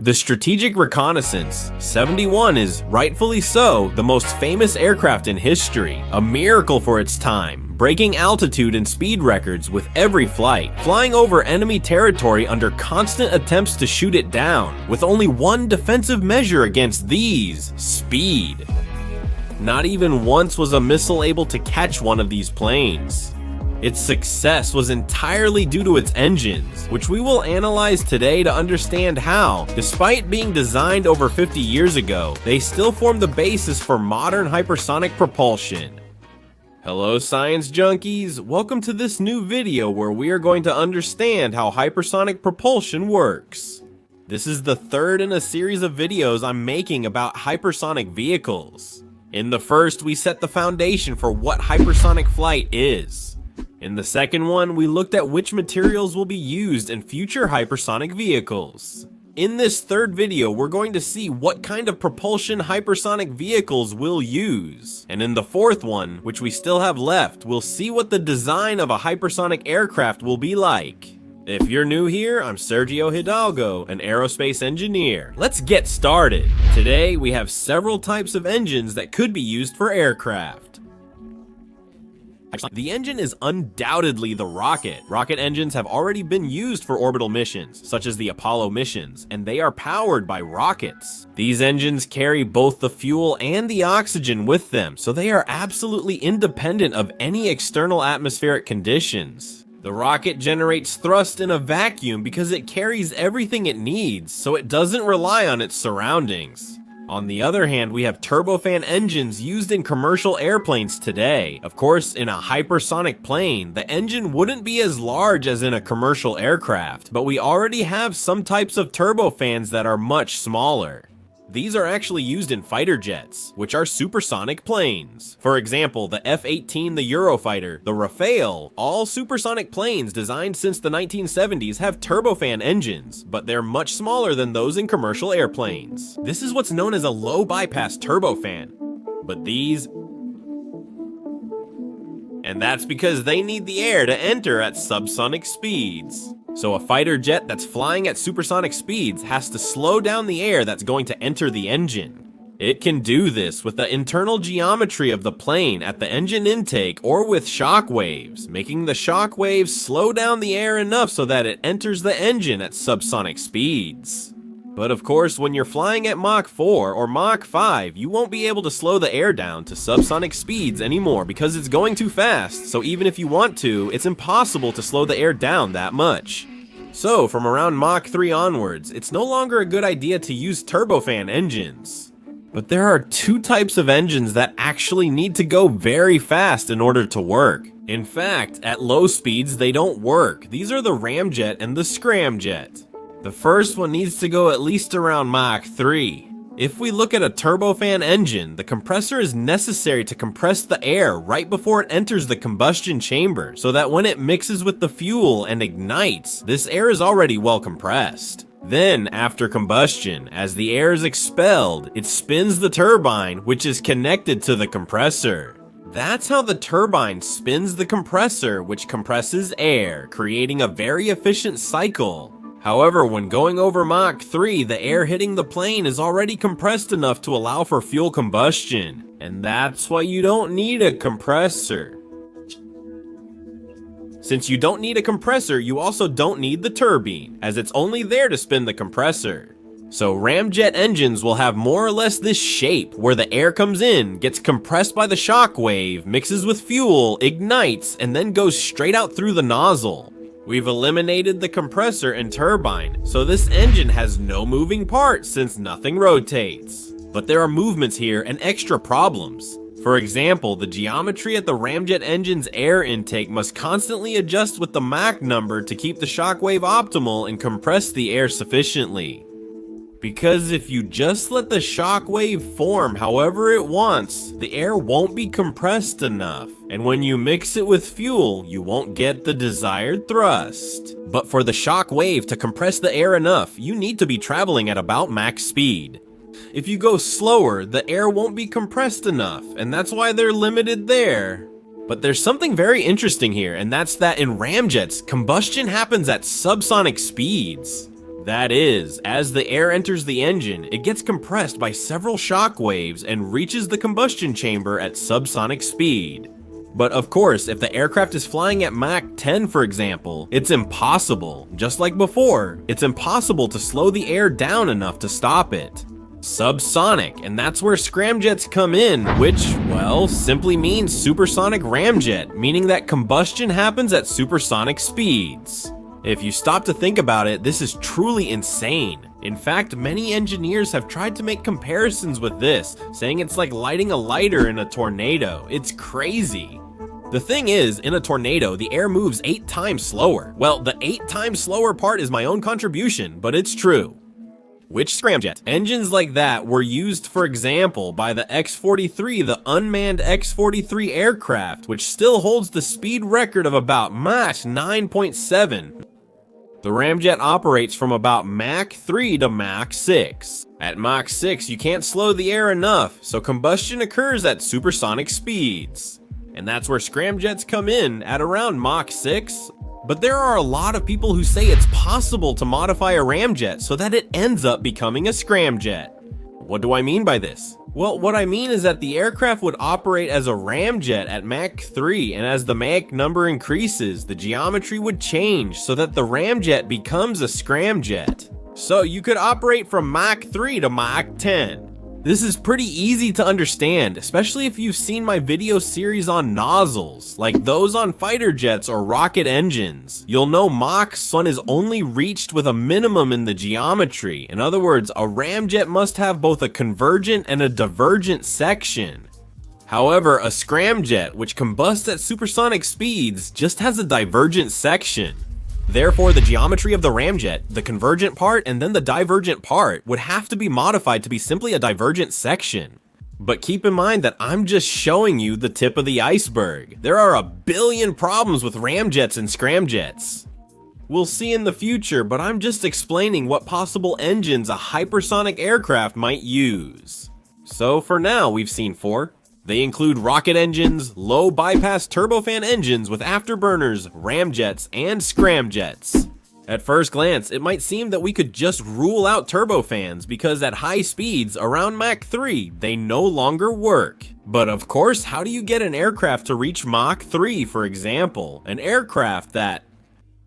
The Strategic Reconnaissance 71 is, rightfully so, the most famous aircraft in history, a miracle for its time, breaking altitude and speed records with every flight, flying over enemy territory under constant attempts to shoot it down, with only one defensive measure against these: speed. Not even once was a missile able to catch one of these planes. Its success was entirely due to its engines, which we will analyze today to understand how, despite being designed over 50 years ago, they still form the basis for modern hypersonic propulsion. Hello science junkies, welcome to this new video where we are going to understand how hypersonic propulsion works. This is the third in a series of videos I'm making about hypersonic vehicles. In the first, we set the foundation for what hypersonic flight is. In the second one, we looked at which materials will be used in future hypersonic vehicles. In this third video, we're going to see what kind of propulsion hypersonic vehicles we'll use. And in the fourth one, which we still have left, we'll see what the design of a hypersonic aircraft will be like. If you're new here, I'm Sergio Hidalgo, an aerospace engineer. Let's get started. Today, we have several types of engines that could be used for aircraft. The engine is undoubtedly the rocket. Rocket engines have already been used for orbital missions, such as the Apollo missions, and they are powered by rockets. These engines carry both the fuel and the oxygen with them, so they are absolutely independent of any external atmospheric conditions. The rocket generates thrust in a vacuum because it carries everything it needs, so it doesn't rely on its surroundings. On the other hand, we have turbofan engines used in commercial airplanes today. Of course, in a hypersonic plane, the engine wouldn't be as large as in a commercial aircraft, but we already have some types of turbofans that are much smaller. These are actually used in fighter jets, which are supersonic planes. For example, the F-18, the Eurofighter, the Rafale, all supersonic planes designed since the 1970s have turbofan engines, but they're much smaller than those in commercial airplanes. This is what's known as a low bypass turbofan, but these... And that's because they need the air to enter at subsonic speeds. So a fighter jet that's flying at supersonic speeds has to slow down the air that's going to enter the engine. It can do this with the internal geometry of the plane at the engine intake or with shock waves, making the shock waves slow down the air enough so that it enters the engine at subsonic speeds. But of course, when you're flying at Mach 4 or Mach 5, you won't be able to slow the air down to subsonic speeds anymore because it's going too fast, so even if you want to, it's impossible to slow the air down that much. So, from around Mach 3 onwards, it's no longer a good idea to use turbofan engines. But there are two types of engines that actually need to go very fast in order to work. In fact, at low speeds, they don't work. These are the Ramjet and the Scramjet. The first one needs to go at least around Mach 3. If we look at a turbofan engine, the compressor is necessary to compress the air right before it enters the combustion chamber, so that when it mixes with the fuel and ignites, this air is already well compressed. Then, after combustion, as the air is expelled, it spins the turbine, which is connected to the compressor. That's how the turbine spins the compressor, which compresses air, creating a very efficient cycle. However, when going over Mach 3, the air hitting the plane is already compressed enough to allow for fuel combustion, and that's why you don't need a compressor. Since you don't need a compressor, you also don't need the turbine, as it's only there to spin the compressor. So Ramjet engines will have more or less this shape, where the air comes in, gets compressed by the shock wave, mixes with fuel, ignites, and then goes straight out through the nozzle. We've eliminated the compressor and turbine, so this engine has no moving parts since nothing rotates. But there are movements here and extra problems. For example, the geometry at the Ramjet engine's air intake must constantly adjust with the Mach number to keep the shockwave optimal and compress the air sufficiently. Because if you just let the shockwave form however it wants, the air won't be compressed enough, and when you mix it with fuel, you won't get the desired thrust. But for the shockwave to compress the air enough, you need to be traveling at about max speed. If you go slower, the air won't be compressed enough, and that's why they're limited there. But there's something very interesting here, and that's that in ramjets, combustion happens at subsonic speeds. That is, as the air enters the engine, it gets compressed by several shock waves and reaches the combustion chamber at subsonic speed. But of course, if the aircraft is flying at Mach 10 for example, it's impossible. Just like before, it's impossible to slow the air down enough to stop it. Subsonic, and that's where scramjets come in, which, well, simply means supersonic ramjet, meaning that combustion happens at supersonic speeds. If you stop to think about it, this is truly insane. In fact, many engineers have tried to make comparisons with this, saying it's like lighting a lighter in a tornado. It's crazy. The thing is, in a tornado, the air moves 8 times slower. Well, the 8 times slower part is my own contribution, but it's true. Which scramjet? Engines like that were used, for example, by the X-43, the unmanned X-43 aircraft, which still holds the speed record of about Mach 9.7. The ramjet operates from about Mach 3 to Mach 6. At Mach 6, you can't slow the air enough, so combustion occurs at supersonic speeds. And that's where scramjets come in at around Mach 6. But there are a lot of people who say it's possible to modify a ramjet so that it ends up becoming a scramjet. What do I mean by this? Well, what I mean is that the aircraft would operate as a ramjet at Mach 3, and as the Mach number increases, the geometry would change so that the ramjet becomes a scramjet. So you could operate from Mach 3 to Mach 10. This is pretty easy to understand, especially if you've seen my video series on nozzles, like those on fighter jets or rocket engines. You'll know Mach 1 is only reached with a minimum in the geometry. In other words, a ramjet must have both a convergent and a divergent section. However, a scramjet, which combusts at supersonic speeds, just has a divergent section. Therefore, the geometry of the ramjet, the convergent part and then the divergent part, would have to be modified to be simply a divergent section. But keep in mind that I'm just showing you the tip of the iceberg. There are a billion problems with ramjets and scramjets. We'll see in the future, but I'm just explaining what possible engines a hypersonic aircraft might use. So for now, we've seen 4. They include rocket engines, low bypass turbofan engines with afterburners, ramjets, and scramjets. At first glance, it might seem that we could just rule out turbofans because at high speeds, around Mach 3, they no longer work. But of course, how do you get an aircraft to reach Mach 3, for example? An aircraft that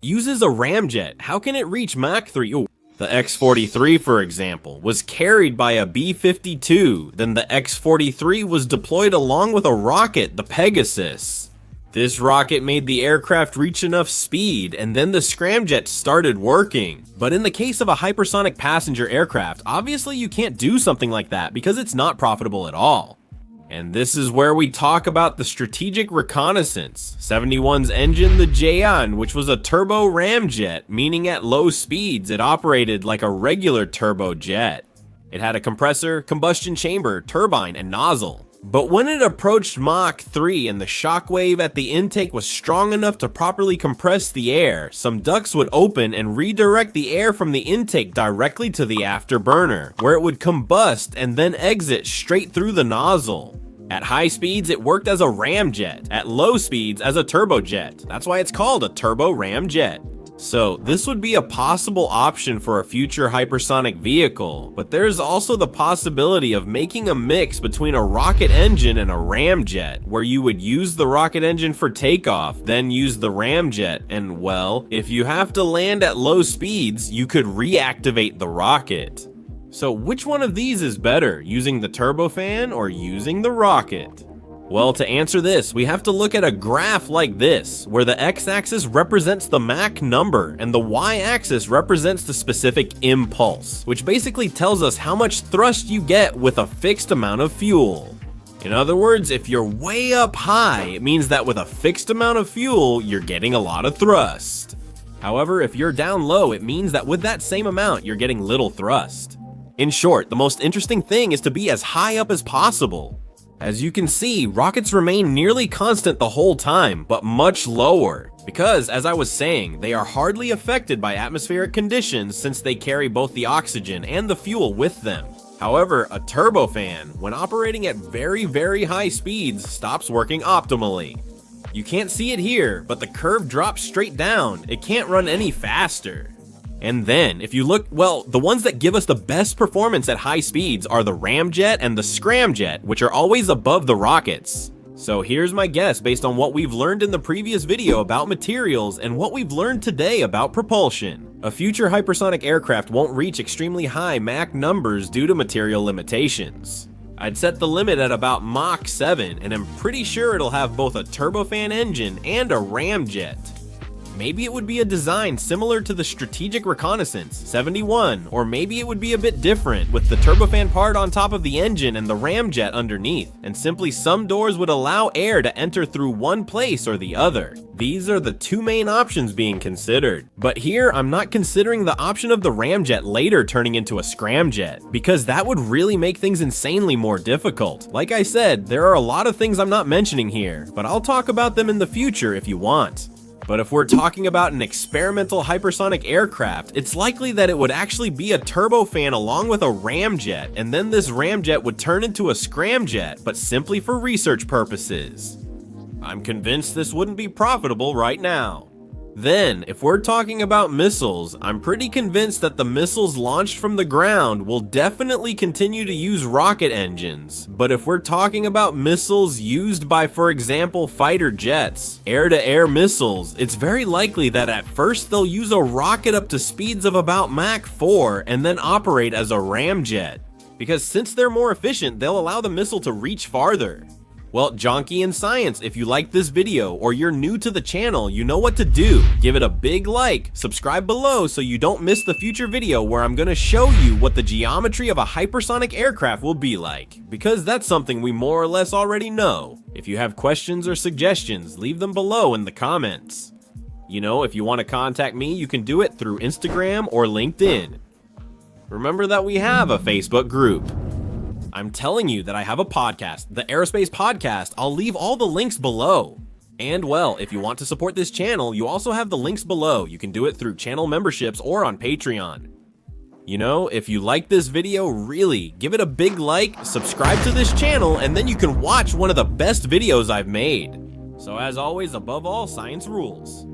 uses a ramjet, how can it reach Mach 3? Ooh. The X-43, for example, was carried by a B-52, then the X-43 was deployed along with a rocket, the Pegasus. This rocket made the aircraft reach enough speed, and then the scramjet started working. But in the case of a hypersonic passenger aircraft, obviously you can't do something like that because it's not profitable at all. And this is where we talk about the strategic reconnaissance. 71's engine, the Jaean, which was a turbo ramjet, meaning at low speeds it operated like a regular turbojet. It had a compressor, combustion chamber, turbine, and nozzle. But when it approached Mach 3 and the shockwave at the intake was strong enough to properly compress the air, some ducts would open and redirect the air from the intake directly to the afterburner, where it would combust and then exit straight through the nozzle. At high speeds, it worked as a ramjet. At low speeds, as a turbojet. That's why it's called a turbo ramjet. So this would be a possible option for a future hypersonic vehicle, but there's also the possibility of making a mix between a rocket engine and a ramjet, where you would use the rocket engine for takeoff, then use the ramjet, and well, if you have to land at low speeds, you could reactivate the rocket. So which one of these is better, using the turbofan or using the rocket? Well, to answer this, we have to look at a graph like this, where the x-axis represents the Mach number and the y-axis represents the specific impulse, which basically tells us how much thrust you get with a fixed amount of fuel. In other words, if you're way up high, it means that with a fixed amount of fuel, you're getting a lot of thrust. However, if you're down low, it means that with that same amount, you're getting little thrust. In short, the most interesting thing is to be as high up as possible. As you can see, rockets remain nearly constant the whole time, but much lower. Because, as I was saying, they are hardly affected by atmospheric conditions since they carry both the oxygen and the fuel with them. However, a turbofan, when operating at very, very high speeds, stops working optimally. You can't see it here, but the curve drops straight down. It can't run any faster. And then, if you look, well, the ones that give us the best performance at high speeds are the Ramjet and the Scramjet, which are always above the rockets. So here's my guess based on what we've learned in the previous video about materials and what we've learned today about propulsion. A future hypersonic aircraft won't reach extremely high Mach numbers due to material limitations. I'd set the limit at about Mach 7, and I'm pretty sure it'll have both a turbofan engine and a ramjet. Maybe it would be a design similar to the Strategic Reconnaissance 71, or maybe it would be a bit different with the turbofan part on top of the engine and the ramjet underneath, and simply some doors would allow air to enter through one place or the other. These are the two main options being considered. But here, I'm not considering the option of the ramjet later turning into a scramjet, because that would really make things insanely more difficult. Like I said, there are a lot of things I'm not mentioning here, but I'll talk about them in the future if you want. But if we're talking about an experimental hypersonic aircraft, it's likely that it would actually be a turbofan along with a ramjet, and then this ramjet would turn into a scramjet, but simply for research purposes. I'm convinced this wouldn't be profitable right now. Then, if we're talking about missiles, I'm pretty convinced that the missiles launched from the ground will definitely continue to use rocket engines. But if we're talking about missiles used by, for example, fighter jets, air-to-air missiles, it's very likely that at first they'll use a rocket up to speeds of about Mach 4 and then operate as a ramjet. Because since they're more efficient, they'll allow the missile to reach farther. Well, Jonky in Science, if you like this video or you're new to the channel, you know what to do. Give it a big like, subscribe below so you don't miss the future video where I'm gonna show you what the geometry of a hypersonic aircraft will be like, because that's something we more or less already know. If you have questions or suggestions, leave them below in the comments. You know, if you want to contact me, you can do it through Instagram or LinkedIn. Remember that we have a Facebook group. I'm telling you that I have a podcast, the Aerospace Podcast. I'll leave all the links below. And well, if you want to support this channel, you also have the links below. You can do it through channel memberships or on Patreon. You know, if you like this video, really, give it a big like, subscribe to this channel, and then you can watch one of the best videos I've made. So as always, above all, science rules.